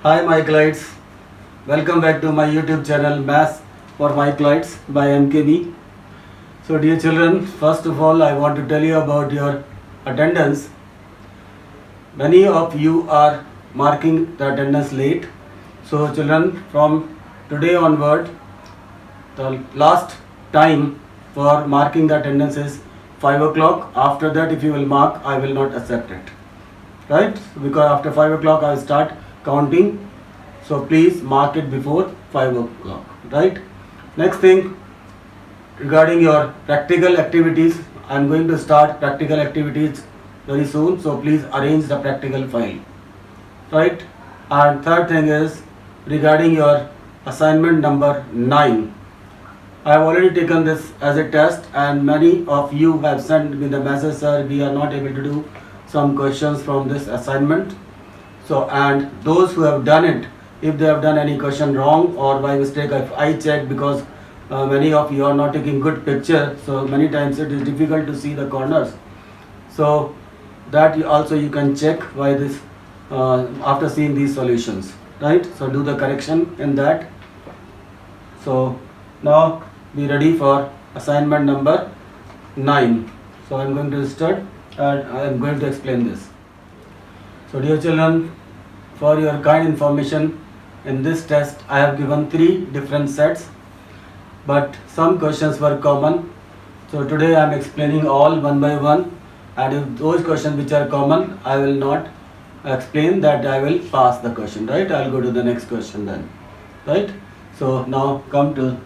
Hi Mycelites, welcome back to my YouTube channel Maths for Mycelites by MKB. So dear children, first of all I want to tell you about your attendance. Many of you are marking the attendance late. So children, from today onward, the last time for marking the attendance is 5 o'clock. After that, if you will mark, I will not accept it. Right? Because after 5 o'clock I will start counting. So please mark it before 5 o'clock. Right? Next thing, regarding your practical activities, I am going to start practical activities very soon. So please arrange the practical file. Right? And third thing is regarding your assignment number 9. I have already taken this as a test and many of you have sent me the message, sir, we are not able to do some questions from this assignment. So, and those who have done it, if they have done any question wrong or by mistake, if I check, because many of you are not taking good picture, so many times it is difficult to see the corners. So that you can check by this after seeing these solutions, right? So do the correction in that. So now be ready for assignment number 9. So I am going to start and I am going to explain this. So dear children, for your kind information, in this test I have given 3 different sets, but some questions were common. So today I am explaining all one by one, and if those questions which are common I will not explain, that I will pass the question, right? I will go to the next question then, right? So now come to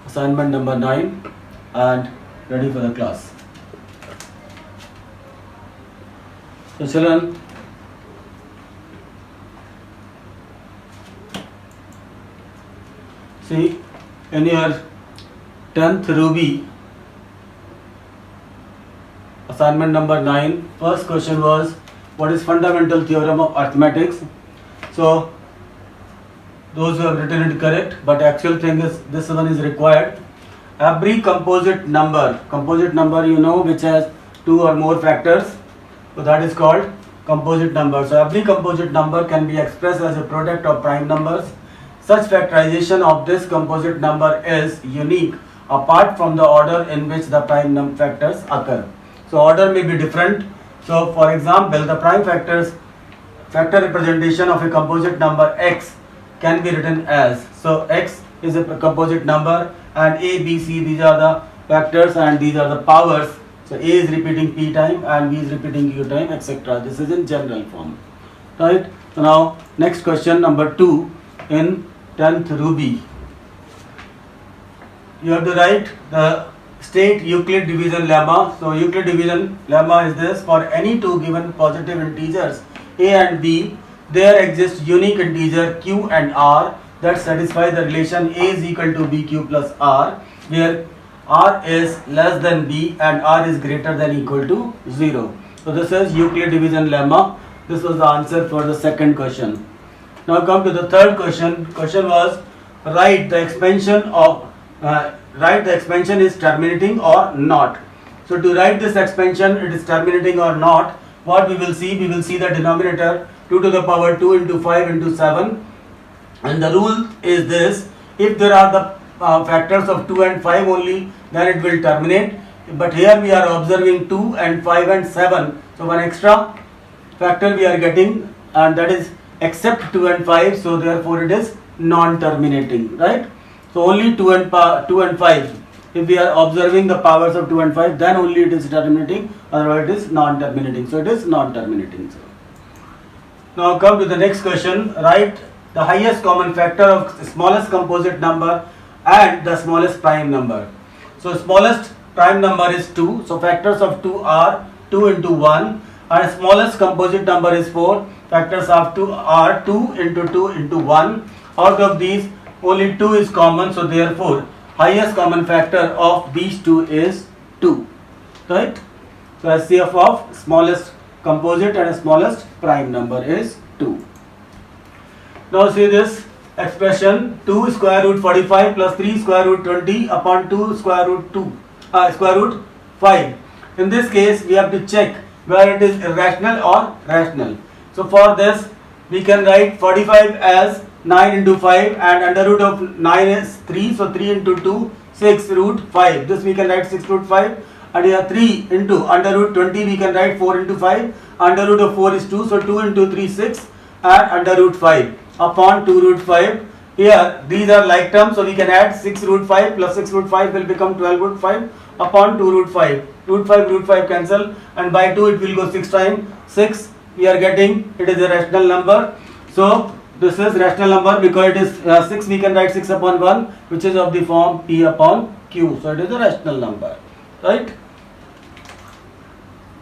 assignment number 9 and ready for the class. So children, see, in your 10th Ruby assignment number 9, first question was what is fundamental theorem of arithmetics. So those who have written it correct, but actual thing is this one is required. Every composite number you know, which has 2 or more factors, so that is called composite number. So every composite number can be expressed as a product of prime numbers. Such factorization of this composite number is unique apart from the order in which the prime factors occur. So order may be different. So for example, the prime factor representation of a composite number x can be written as, so x is a composite number and a, b, c, these are the factors and these are the powers. So a is repeating p time and b is repeating q time, etc. This is in general form, right? So now next question number 2 in 10th Ruby. You have to write the state Euclid division lemma. So Euclid division lemma is this: for any 2 given positive integers a and b, there exists unique integer q and r that satisfy the relation a is equal to bq plus r, where r is less than b and r is greater than equal to 0. So this is Euclid division lemma. This was the answer for the second question. Now come to the third question. Question was write the expansion is terminating or not. So to write this expansion, it is terminating or not, what we will see the denominator 2 to the power 2 into 5 into 7, and the rule is this: if there are the factors of 2 and 5 only, then it will terminate. But here we are observing 2 and 5 and 7, so one extra factor we are getting, and that is except 2 and 5, so therefore it is non-terminating, right? So only 2 and 5. If we are observing the powers of 2 and 5, then only it is terminating, otherwise it is non-terminating. So it is non-terminating. So now come to the next question. Write the highest common factor of the smallest composite number and the smallest prime number. So smallest prime number is 2. So factors of 2 are 2 into 1, and smallest composite number is 4. Factors of 2 are 2 into 2 into 1. Out of these, only 2 is common, so therefore highest common factor of these 2 is 2, right? So HCF of smallest composite and smallest prime number is 2. Now see this expression: 2 square root 45 plus 3 square root 20 upon 2 square root 5. In this case we have to check whether it is irrational or rational. So for this we can write 45 as 9 into 5, and under root of 9 is 3, so 3 into 2, 6 root 5. This we can write 6 root 5, and here 3 into under root 20 we can write 4 into 5, under root of 4 is 2, so 2 into 3 6, and under root 5 upon 2 root 5. Here these are like terms, so we can add 6 root 5 plus 6 root 5 will become 12 root 5 upon 2 root 5. Root 5 cancel, and by 2 it will go 6 times. 6 we are getting, it is a rational number. So this is rational number because it is 6, we can write 6 upon 1, which is of the form P upon Q. So it is a rational number, right?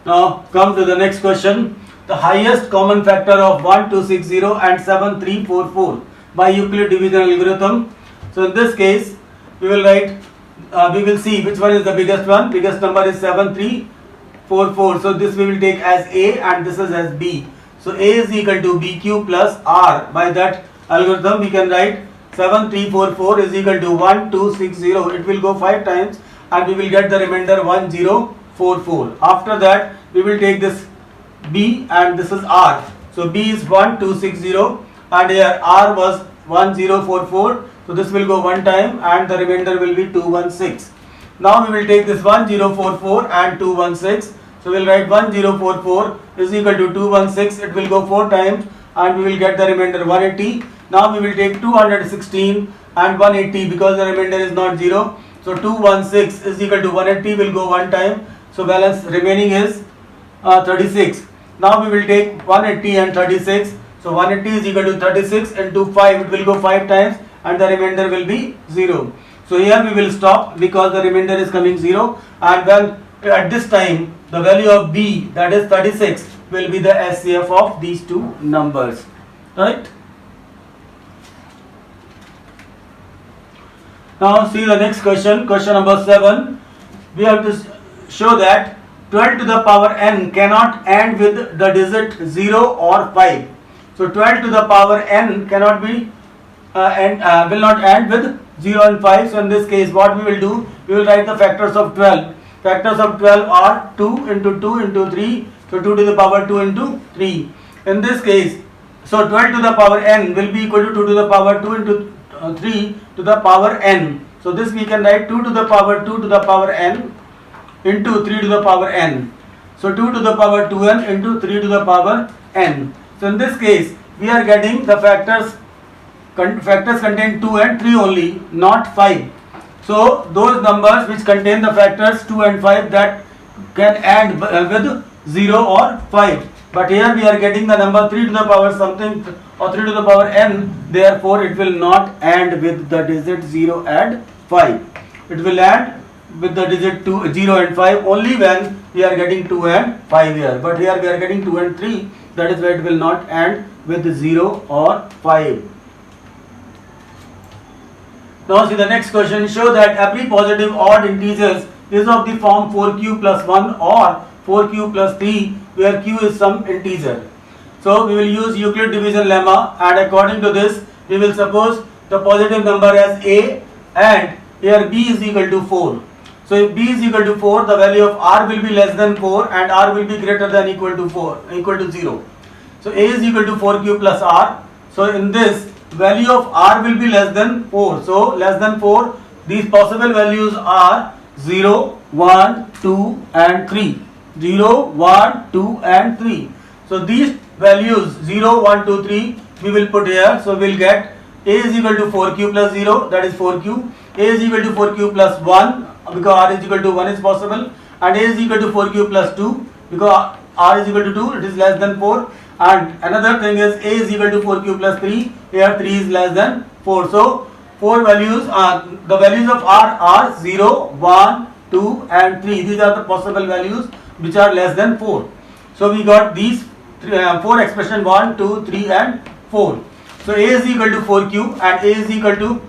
Now come to the next question. The highest common factor of 1260 and 7344 by Euclid division algorithm. So in this case we will write, we will see which one is the biggest one. Biggest number is 7344. So this we will take as A and this is as B. So A is equal to BQ plus R. By that algorithm we can write 7344 is equal to 1260. It will go 5 times and we will get the remainder 1044. After that we will take this B and this is R. So B is 1260 and here R was 1044. So this will go 1 time and the remainder will be 216. Now we will take this 1044 and 216. So we will write 1044 is equal to 216. It will go 4 times and we will get the remainder 180. Now we will take 216 and 180 because the remainder is not 0. So 216 is equal to 180 will go 1 time. So balance remaining is 36. Now we will take 180 and 36. So 180 is equal to 36 into 5. It will go 5 times and the remainder will be 0. So here we will stop because the remainder is coming 0, and when at this time the value of B, that is 36, will be the SCF of these two numbers, right? Now see the next question, question number 7. We have to show that 12 to the power n cannot end with the digit 0 or 5. So 12 to the power n cannot be will not end with 0 and 5. So in this case what we will do, we will write the factors of 12. Factors of 12 are 2 into 2 into 3. So 2 to the power 2 into 3. In this case, so 12 to the power n will be equal to 2 to the power 2 into 3 to the power n. So this we can write 2 to the power 2 to the power n into 3 to the power n. So 2 to the power 2n into 3 to the power n. So in this case we are getting the factors contain 2 and 3 only, not 5. So those numbers which contain the factors 2 and 5, that can end with 0 or 5. But here we are getting the number 3 to the power something or 3 to the power n. Therefore it will not end with the digit 0 and 5. It will end with the digit 0 and 5 only when we are getting 2 and 5 here. But here we are getting 2 and 3. That is why it will not end with 0 or 5. Now see the next question. Show that every positive odd integers is of the form 4q plus 1 or 4q plus 3, where q is some integer. So we will use Euclid division lemma, and according to this we will suppose the positive number as a, and here b is equal to 4. So if b is equal to 4, the value of r will be less than 4 and r will be greater than equal to 0. So a is equal to 4q plus r. So in this, value of r will be less than 4. So less than 4, these possible values are 0, 1, 2 and 3. 0, 1, 2 and 3. So these values 0, 1, 2, 3 we will put here. So we will get a is equal to 4q plus 0, that is 4q. A is equal to 4q plus 1 because r is equal to 1 is possible, and a is equal to 4q plus 2 because r is equal to 2, it is less than 4. And another thing is a is equal to 4q plus 3, here 3 is less than 4. So 4 values are, the values of r are 0, 1, 2 and 3. These are the possible values which are less than 4. So we got these 4 expression 1, 2, 3 and 4. So a is equal to 4q and a is equal to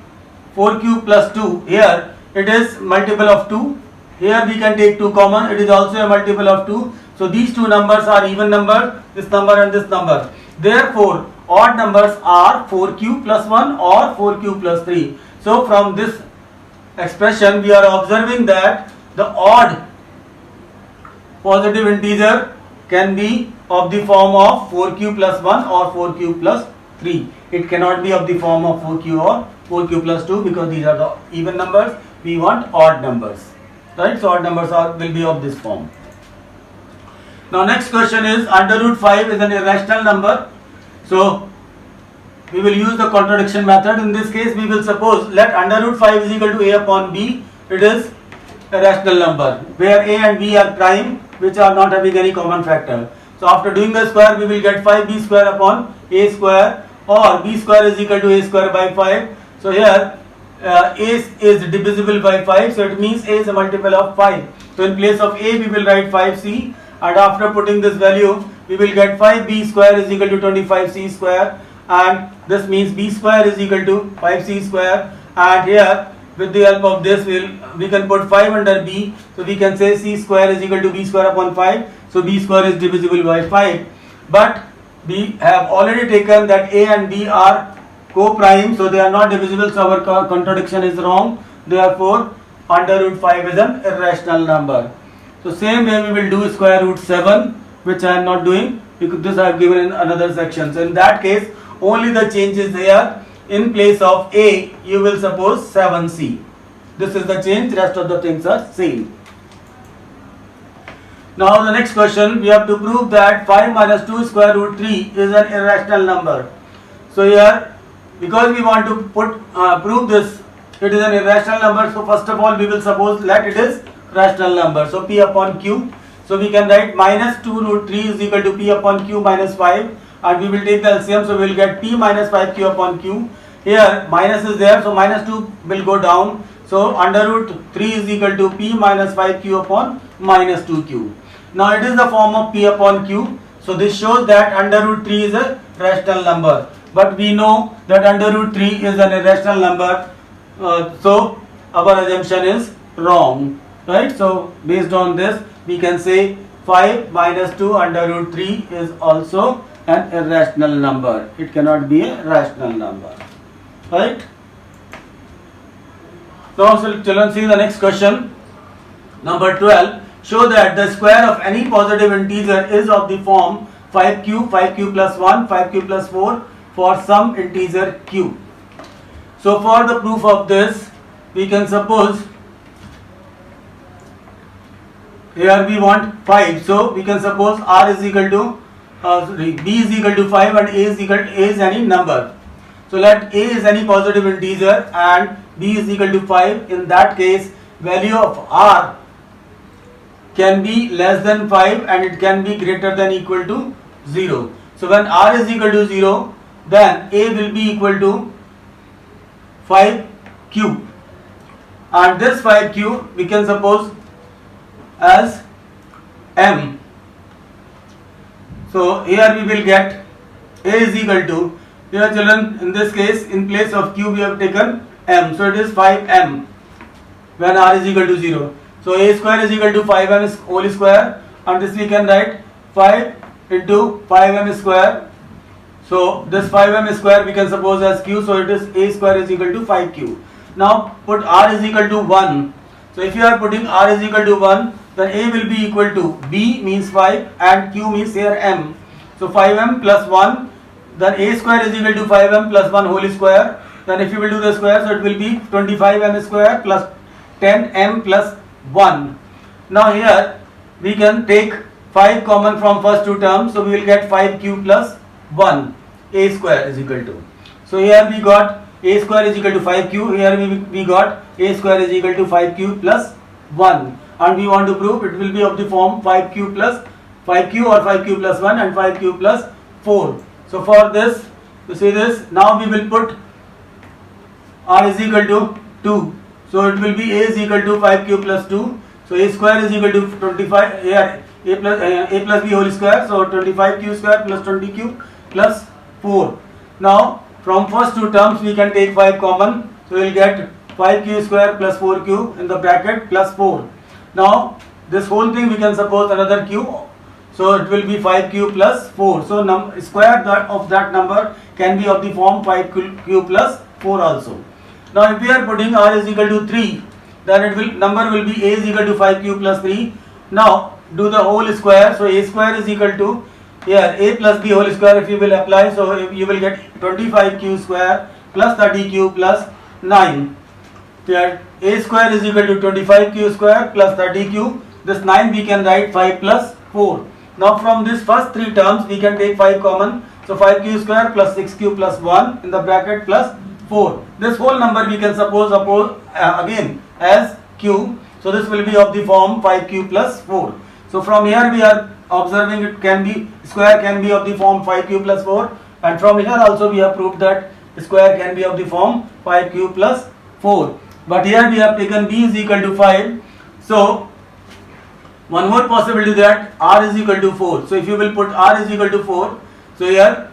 4q plus 2. Here it is multiple of 2. Here we can take 2 common. It is also a multiple of 2. So these two numbers are even numbers, this number and this number. Therefore odd numbers are 4q plus 1 or 4q plus 3. So from this expression we are observing that the odd positive integer can be of the form of 4q plus 1 or 4q plus 3. It cannot be of the form of 4q or 4q plus 2 because these are the even numbers. We want odd numbers, right? So odd numbers will be of this form. Now next question is under root 5 is an irrational number. So we will use the contradiction method. In this case we will suppose let under root 5 is equal to a upon b. It is a rational number where a and b are prime, which are not having any common factor. So after doing the square we will get 5b square upon a square, or b square is equal to a square by 5. So here a is divisible by 5, so it means a is a multiple of 5. So in place of a we will write 5c, and after putting this value we will get 5b square is equal to 25c square, and this means b square is equal to 5c square, and here with the help of this we can put 5 under b, so we can say c square is equal to b square upon 5. So b square is divisible by 5, but we have already taken that a and b are co-prime, so they are not divisible, so our contradiction is wrong. Therefore under root 5 is an irrational number. So same way we will do square root 7, which I am not doing because this I have given in another section. So in that case only the change is there. In place of a you will suppose 7c. This is the change, rest of the things are same. Now the next question, we have to prove that 5 minus 2 square root 3 is an irrational number. So here because we want to prove this, it is an irrational number, so first of all we will suppose let it is rational number. So p upon q, so we can write minus 2 root 3 is equal to p upon q minus 5, and we will take the LCM, so we will get p minus 5q upon q. Here minus is there, so minus 2 will go down, so under root 3 is equal to p minus 5q upon minus 2q. Now it is the form of p upon q, so this shows that under root 3 is a rational number, but we know that under root 3 is an irrational number, so our assumption is wrong, right? So based on this we can say 5 minus 2 under root 3 is also an irrational number. It cannot be a rational number, right? Now so children, see the next question, number 12. Show that the square of any positive integer is of the form 5q, 5q plus 1, 5q plus 4 for some integer q. So for the proof of this we can suppose here we want 5, so we can suppose r is equal to b is equal to 5 and a is any number. So let a is any positive integer and b is equal to 5. In that case value of r can be less than 5 and it can be greater than equal to 0. So when r is equal to 0, then a will be equal to 5q, and this 5q we can suppose as m. So here we will get a is equal to, here children, in this case in place of q we have taken m, so it is 5m when r is equal to 0. So a square is equal to 5m whole square, and this we can write 5 into 5m square. So this 5m square we can suppose as q, so it is a square is equal to 5q. Now put r is equal to 1. So if you are putting r is equal to 1, then a will be equal to b means 5 and q means here m. So 5m plus 1, then a square is equal to 5m plus 1 whole square. Then if you will do the square, so it will be 25m square plus 10m plus 1. Now here we can take 5 common from first two terms, so we will get 5q plus 1, a square is equal to. So here we got a square is equal to 5q, here we got a square is equal to 5q plus 1, and we want to prove it will be of the form 5q plus 5q or 5q plus 1 and 5q plus 4. So for this, to see this, now we will put r is equal to 2. So it will be a is equal to 5q plus 2. So a square is equal to 25, here a plus b whole square, so 25q square plus 20q plus 4. Now from first two terms we can take 5 common, so we will get 5q square plus 4q in the bracket plus 4. Now this whole thing we can suppose another q, so it will be 5q plus 4. So square of that number can be of the form 5q plus 4 also. Now if we are putting r is equal to 3, then number will be a is equal to 5q plus 3. Now do the whole square. So a square is equal to, here a plus b whole square if you will apply, so you will get 25q square plus 30q plus 9. Here a square is equal to 25q square plus 30q. This 9 we can write 5 plus 4. Now from this first three terms we can take 5 common. So 5q square plus 6q plus 1 in the bracket plus 4. This whole number we can suppose again as q. So this will be of the form 5q plus 4. So from here we are observing it can be, square can be of the form 5q plus 4, and from here also we have proved that square can be of the form 5q plus 4. But here we have taken b is equal to 5. So one more possibility that r is equal to 4. So if you will put r is equal to 4, so here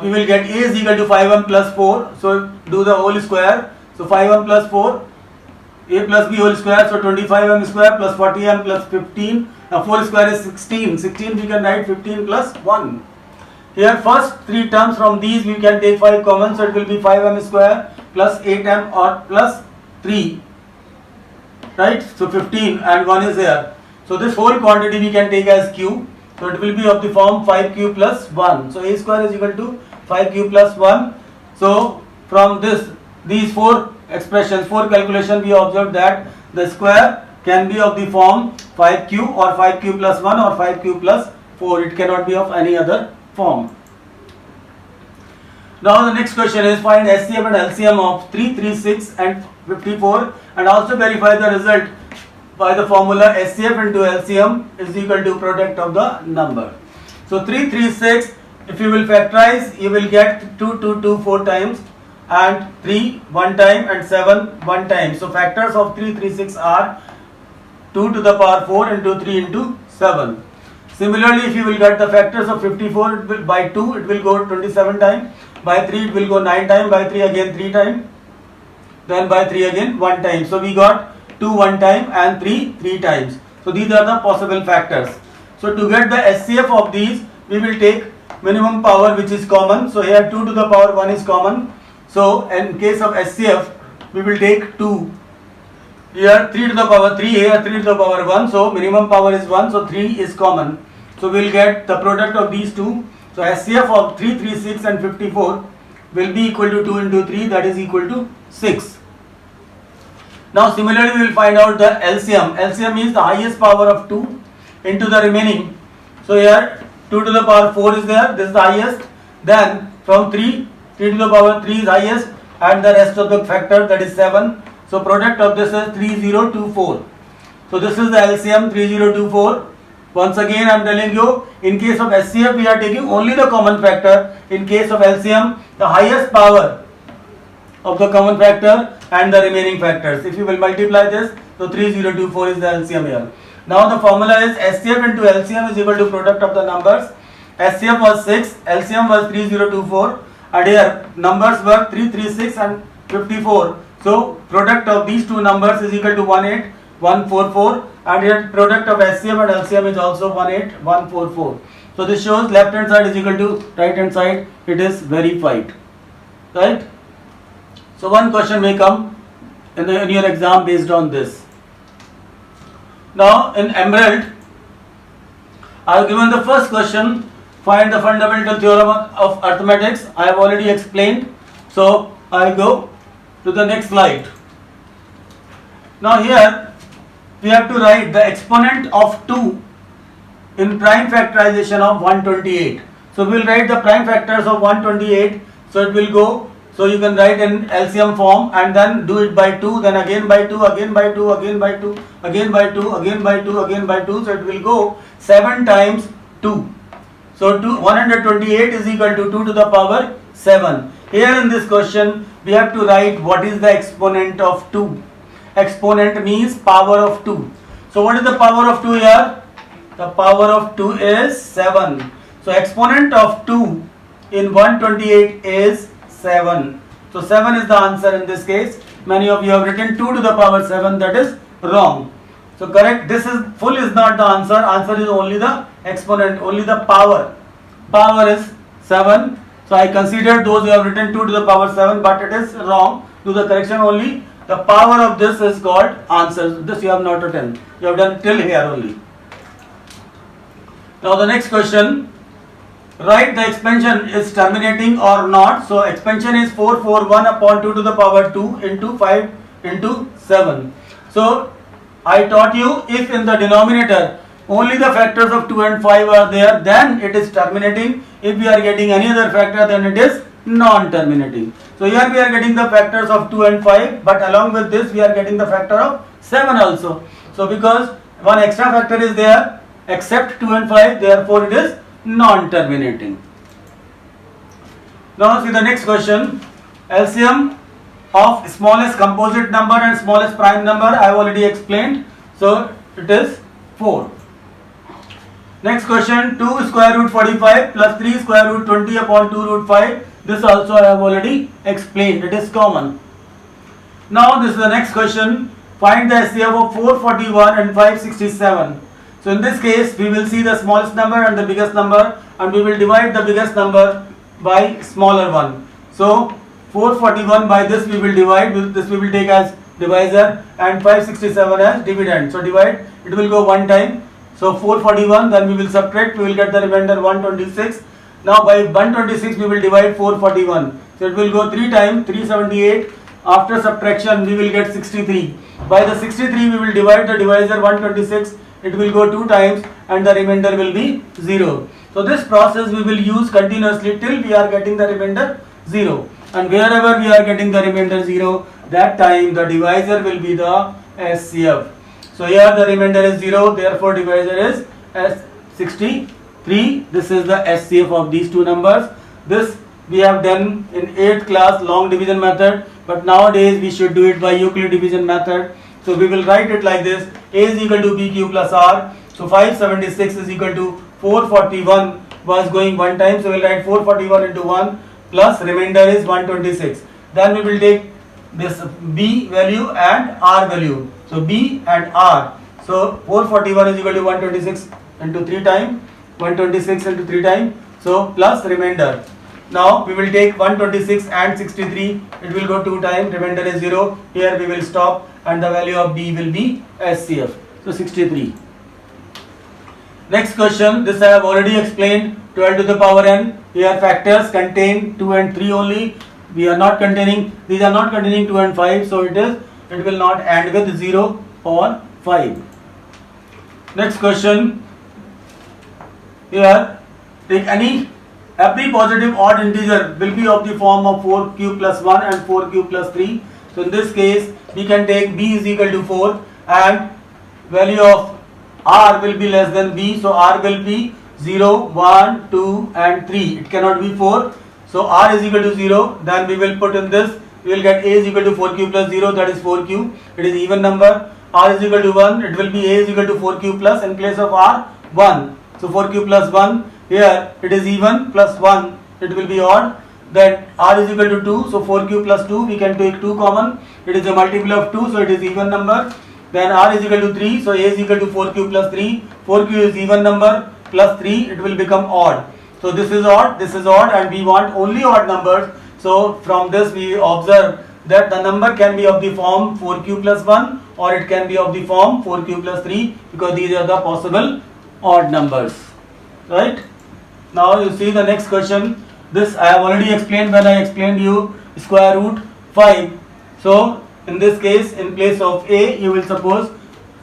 we will get a is equal to 5m plus 4. So do the whole square. So 5m plus 4, a plus b whole square. So 25m square plus 40m plus 15. Now 4 square is 16. 16 we can write 15 plus 1. Here first three terms from these we can take 5 common. So it will be 5m square plus 8m or plus 3. Right? So 15 and 1 is here. So this whole quantity we can take as q. So it will be of the form 5q plus 1. So a square is equal to 5q plus 1. So from these four expressions, four calculations, we observed that the square can be of the form 5q or 5q plus 1 or 5q plus 4. It cannot be of any other form. Now the next question is find HCF and LCM of 3, 3, 6 and 54 and also verify the result by the formula HCF into LCM is equal to product of the number. So 3, 3, 6, if you will factorize, you will get 2, 2, 2, 4 times and 3 1 time and 7 1 time. So factors of 3, 3, 6 are 2 to the power 4 into 3 into 7. Similarly, if you will get the factors of 54, it will, by 2 it will go 27 times, by 3 it will go 9 times, by 3 again 3 times, then by 3 again 1 time. So we got 2 1 time and 3 3 times. So these are the possible factors. So to get the HCF of these, we will take minimum power which is common. So here 2 to the power 1 is common. So in case of HCF, we will take 2. Here 3 to the power 3, here 3 to the power 1. So minimum power is 1. So 3 is common. So we will get the product of these two. So HCF of 3, 3, 6 and 54 will be equal to 2 into 3, that is equal to 6. Now similarly we will find out the LCM. LCM is the highest power of 2 into the remaining. So here 2 to the power 4 is there, this is the highest. Then from 3 to the power 3 is highest and the rest of the factor, that is 7. So product of this is 3024. So this is the LCM 3024. Once again I am telling you, in case of HCF we are taking only the common factor. In case of LCM, the highest power of the common factor and the remaining factors. If you will multiply this, so 3024 is the LCM here. Now the formula is HCF into LCM is equal to product of the numbers. HCF was 6, LCM was 3024 and here numbers were 336 and 54. So product of these two numbers is equal to 18144 and here product of HCF and LCM is also 18144. So this shows left hand side is equal to right hand side. It is verified. Right? So one question may come in your exam based on this. Now in Emerald, I have given the first question, find the fundamental theorem of arithmetics. I have already explained. So I go to the next slide. Now here we have to write the exponent of 2 in prime factorization of 128. So we will write the prime factors of 128. So it will go, so you can write in LCM form and then do it by 2, then again by 2, again by 2, again by 2, again by 2, again by 2, again by 2. So it will go 7 times 2. So 128 is equal to 2 to the power 7. Here in this question, we have to write what is the exponent of 2. Exponent means power of 2. So what is the power of 2 here? The power of 2 is 7. So exponent of 2 in 128 is 7. So 7 is the answer in this case. Many of you have written 2 to the power 7. That is wrong. So correct. This is full is not the answer. Answer is only the exponent, only the power. Power is 7. So I considered those who have written 2 to the power 7, but it is wrong. Do the correction only. The power of this is called answer. This you have not written. You have done till here only. Now the next question, write the expansion is terminating or not. So expansion is 441 upon 2 to the power 2 into 5 into 7. So I taught you, if in the denominator only the factors of 2 and 5 are there, then it is terminating. If we are getting any other factor, then it is non-terminating. So here we are getting the factors of 2 and 5, but along with this we are getting the factor of 7 also. So because one extra factor is there except 2 and 5, therefore it is non-terminating. Now see the next question. LCM of smallest composite number and smallest prime number I have already explained. So it is 4. Next question, 2 square root 45 plus 3 square root 20 upon 2 root 5. This also I have already explained. It is common. Now this is the next question. Find the SCF of 441 and 567. So in this case we will see the smallest number and the biggest number, and we will divide the biggest number by smaller one. So 441 by this we will divide, this we will take as divisor, and 567 as dividend. So divide, it will go one time. So 441, then we will subtract, we will get the remainder 126. Now by 126 we will divide 441. So it will go 3 times, 378. After subtraction we will get 63. By the 63 we will divide the divisor 126. It will go 2 times and the remainder will be 0. So this process we will use continuously till we are getting the remainder 0. And wherever we are getting the remainder 0, that time the divisor will be the SCF. So here the remainder is 0, therefore divisor is 63. This is the SCF of these two numbers. This we have done in 8th class, long division method, but nowadays we should do it by Euclid division method. So we will write it like this: A is equal to BQ plus R. So 576 is equal to 441 was going one time, so we will write 441 into 1 plus remainder is 126. Then we will take this B value and R value. So B and R. So 441 is equal to 126 into 3 times, 126 into 3 times. So plus remainder. Now we will take 126 and 63. It will go 2 times. Remainder is 0. Here we will stop, and the value of B will be SCF. So 63. Next question. This I have already explained. 12 to the power n. Here factors contain 2 and 3 only. We are not containing. These are not containing 2 and 5. So it will not end with 0 or 5. Next question. Here take every positive odd integer will be of the form of 4q plus 1 and 4q plus 3. So in this case we can take b is equal to 4 and value of r will be less than b. So r will be 0, 1, 2 and 3. It cannot be 4. So r is equal to 0. Then we will put in this. We will get a is equal to 4q plus 0, that is 4q. It is even number. R is equal to 1. It will be a is equal to 4q plus, in place of r 1. So 4q plus 1. Here it is even, plus 1 it will be odd. Then r is equal to 2. So 4q plus 2, we can take 2 common. It is a multiple of 2, so it is even number. Then r is equal to 3. So a is equal to 4q plus 3. 4q is even number, plus 3 it will become odd. So this is odd, and we want only odd numbers. So from this we observe that the number can be of the form 4q plus 1 or it can be of the form 4q plus 3, because these are the possible odd numbers. Right? Now you see the next question. This I have already explained when I explained you square root 5. So in this case, in place of a you will suppose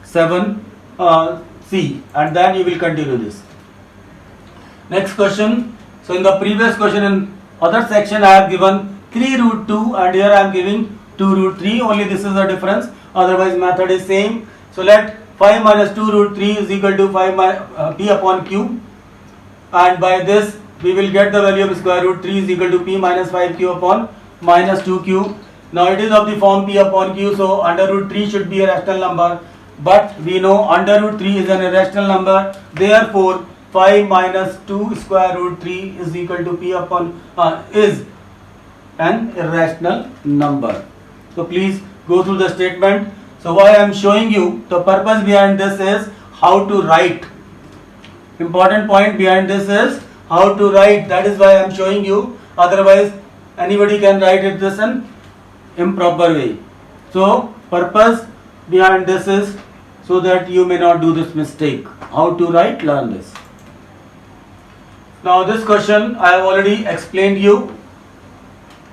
7c, and then you will continue this. Next question. So in the previous question, in other section I have given 3 root 2 and here I am giving 2 root 3. Only this is the difference, otherwise method is same. So let 5 minus 2 root 3 is equal to 5 p upon q, and by this we will get the value of square root 3 is equal to p minus 5q upon minus 2q. Now it is of the form p upon q, so under root 3 should be a rational number, but we know under root 3 is an irrational number. Therefore 5 minus 2 square root 3 is equal to p upon is an irrational number. So please go through the statement. So why I am showing you, the purpose behind this is how to write. Important point behind this is how to write. That is why I am showing you. Otherwise anybody can write it this in improper way. So purpose behind this is so that you may not do this mistake. How to write, learn this. Now this question I have already explained you.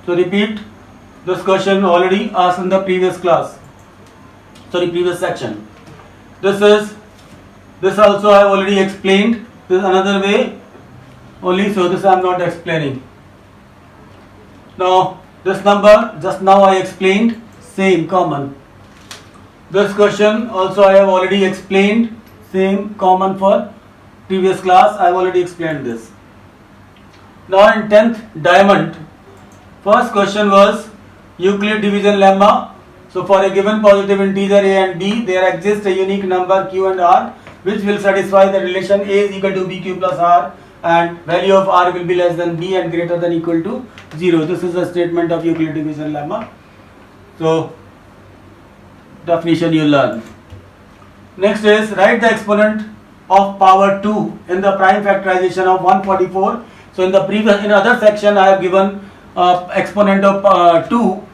So repeat, this question already asked in the previous class. Sorry, previous section. This also I have already explained. This is another way only, so this I am not explaining. Now this number just now I explained, same common. This question also I have already explained, same common for previous class. I have already explained this. Now in 10th diamond, first question was Euclid division lemma. So for a given positive integer a and b, there exists a unique number q and r which will satisfy the relation a is equal to bq plus r and value of r will be less than b and greater than equal to 0. This is a statement of Euclid division lemma. So definition you learn. Next is write the exponent of power 2 in the prime factorization of 144. So in other section I have given exponent of 2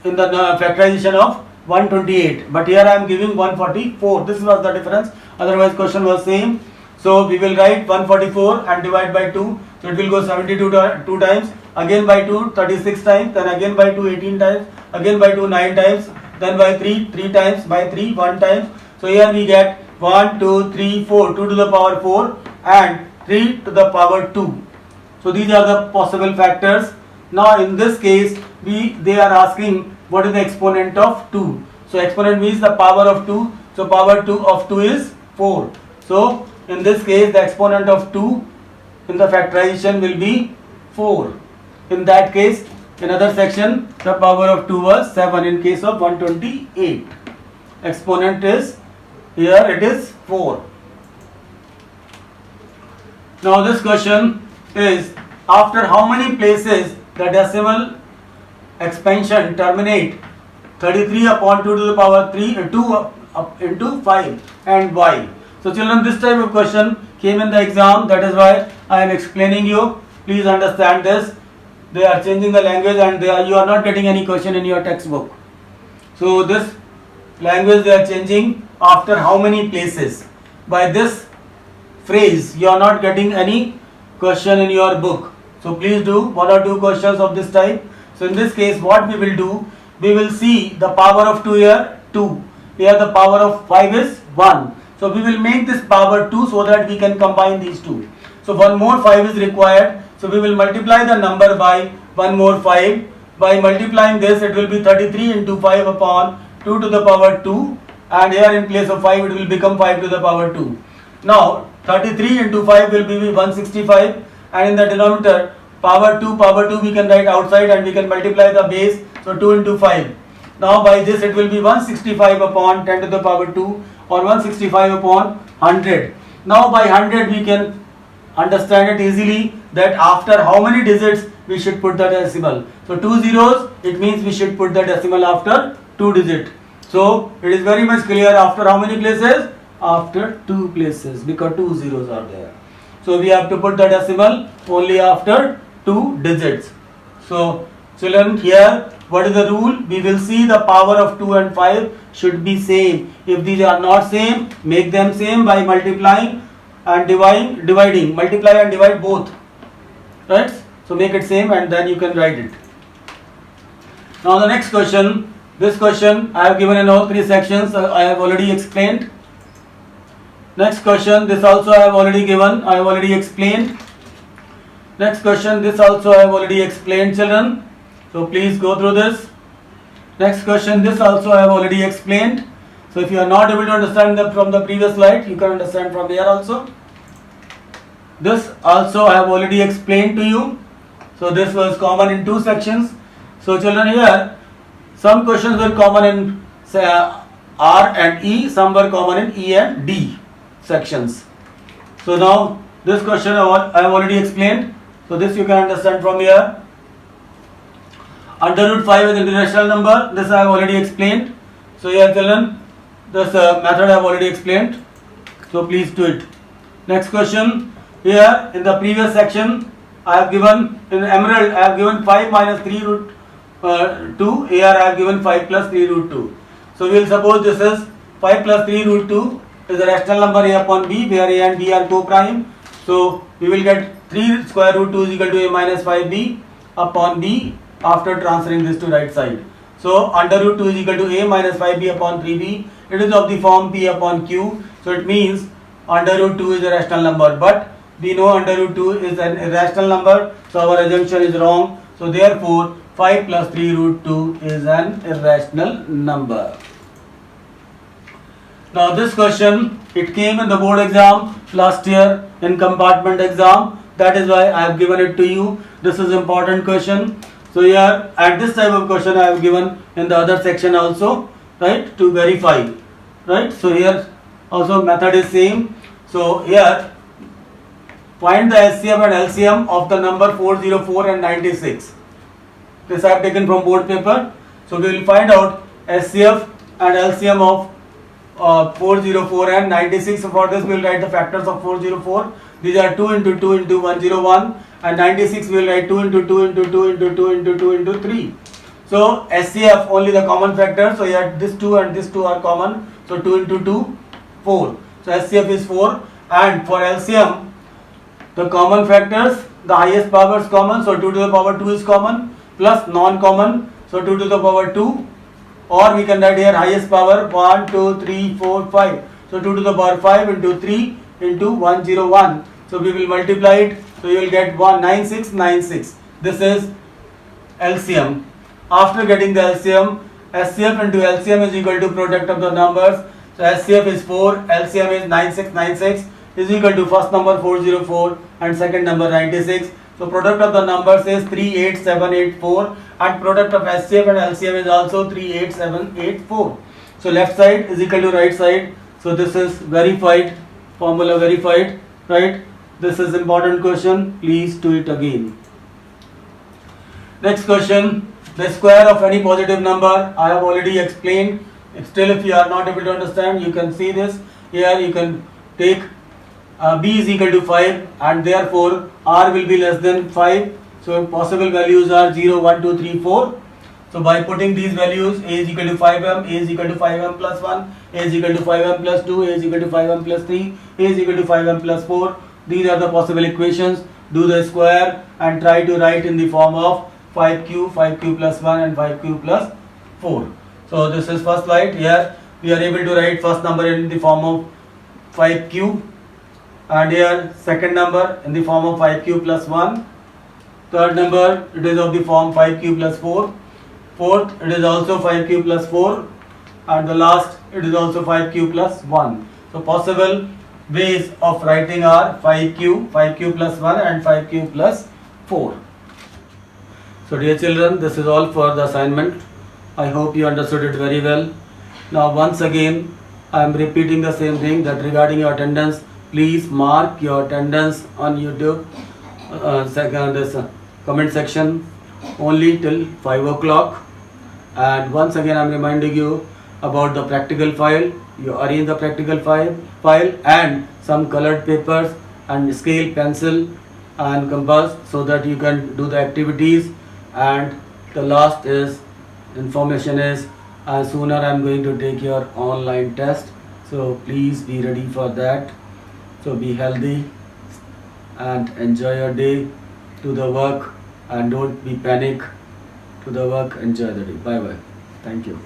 in the factorization of 128, but here I am giving 144. This was the difference, otherwise question was same. So we will write 144 and divide by 2, so it will go 72 2 times, again by 2 36 times, then again by 2 18 times, again by 2 9 times, then by 3 3 times, by 3 1 times. So here we get 1 2 3 4, 2 to the power 4 and 3 to the power 2. So these are the possible factors. Now in this case they are asking what is the exponent of 2. So exponent means the power of 2. So power 2 of 2 is 4. So in this case the exponent of 2 in the factorization will be 4. In that case, in other section the power of 2 was 7. In case of 128, exponent is here it is 4. Now this question is after how many places the decimal expansion terminate 33 upon 2 to the power 2 up into 5 and why. So children, this type of question came in the exam, that is why I am explaining you. Please understand this. They are changing the language and you are not getting any question in your textbook. So this language they are changing after how many places. By this phrase you are not getting any question in your book. So please do 1 or 2 questions of this type. So in this case what we will do, we will see the power of 2 here 2, here the power of 5 is 1. So we will make this power 2 so that we can combine these two. So one more 5 is required. So we will multiply the number by one more 5. By multiplying this it will be 33 into 5 upon 2 to the power 2, and here in place of 5 it will become 5 to the power 2. Now 33 into 5 will be 165, and in the denominator power 2 we can write outside and we can multiply the base, so 2 into 5. Now by this it will be 165 upon 10 to the power 2 or 165 upon 100. Now by 100 we can understand it easily that after how many digits we should put the decimal. So 2 zeros, it means we should put the decimal after 2 digits. So it is very much clear after how many places? After 2 places, because 2 zeros are there. So we have to put the decimal only after 2 digits. So children, here what is the rule? We will see the power of 2 and 5 should be same. If these are not same, make them same by multiplying and dividing. Multiply and divide both. Right? So make it same and then you can write it. Now the next question. This question I have given in all 3 sections. I have already explained. Next question, this also I have already given, I have already explained. Next question, this also I have already explained, children. So please go through this. Next question, this also I have already explained. So if you are not able to understand from the previous slide, you can understand from here also. This also I have already explained to you. So this was common in 2 sections. So children, here some questions were common in say R and E, some were common in E and D sections. So now this question I have already explained. So this you can understand from here. Under root 5 is an irrational number. This I have already explained. So here children, this method I have already explained. So please do it. Next question. Here in the previous section I have given, in emerald I have given 5 minus 3 root 2. Here I have given 5 plus 3 root 2. So we will suppose this is 5 plus 3 root 2 is a rational number A upon B, where A and B are co-prime. So we will get 3 square root 2 is equal to a minus 5b upon b after transferring this to right side. So under root 2 is equal to a minus 5b upon 3b. It is of the form p upon q. So it means under root 2 is a rational number, but we know under root 2 is an irrational number, so our assumption is wrong. So therefore 5 plus 3 root 2 is an irrational number. Now this question, it came in the board exam last year in compartment exam. That is why I have given it to you. This is important question. So here at this type of question I have given in the other section also, right, to verify, right. So here also method is same. So here find the HCF and LCM of the number 404 and 96. This I have taken from board paper. So we will find out HCF and LCM of 404 and 96. So for this we will write the factors of 404. These are 2 into 2 into 101, and 96 we will write 2 into 2 into 2 into 2 into 2 into 3. So HCF only the common factor. So here this 2 and this 2 are common. So 2 into 2, 4. So HCF is 4, and for LCM the common factors, the highest power is common. So 2 to the power 2 is common, plus non-common. So 2 to the power 2, or we can write here highest power 1, 2, 3, 4, 5. So 2 to the power 5 into 3 into 101. So we will multiply it. So you will get 9696. This is LCM. After getting the LCM, HCF into LCM is equal to product of the numbers. So HCF is 4, LCM is 9696 is equal to first number 404 and second number 96. So product of the numbers is 38784, and product of HCF and LCM is also 38784. So left side is equal to right side. So this is verified, formula verified, right? This is important question. Please do it again. Next question, the square of any positive number. I have already explained. Still, if you are not able to understand, you can see this. Here you can take b is equal to 5, and therefore r will be less than 5. So possible values are 0, 1, 2, 3, 4. So by putting these values, a is equal to 5m, a is equal to 5m plus 1, a is equal to 5m plus 2, a is equal to 5m plus 3, a is equal to 5m plus 4. These are the possible equations. Do the square and try to write in the form of 5q, 5q plus 1 and 5q plus 4. So this is first slide. Here we are able to write first number in the form of 5q, and here second number in the form of 5q plus 1. Third number, it is of the form 5q plus 4. Fourth, it is also 5q plus 4, and the last, it is also 5q plus 1. So possible ways of writing are 5q, 5q plus 1 and 5q plus 4. So dear children, this is all for the assignment. I hope you understood it very well. Now once again, I am repeating the same thing, that regarding your attendance, please mark your attendance on YouTube comment section only till 5 o'clock. And once again I am reminding you about the practical file. You arrange the practical file and some colored papers and scale, pencil and compass, so that you can do the activities. And the last is information is, sooner I am going to take your online test, so please be ready for that. So be healthy and enjoy your day. To the work, and don't be panic. To the work, enjoy the day. Bye bye. Thank you.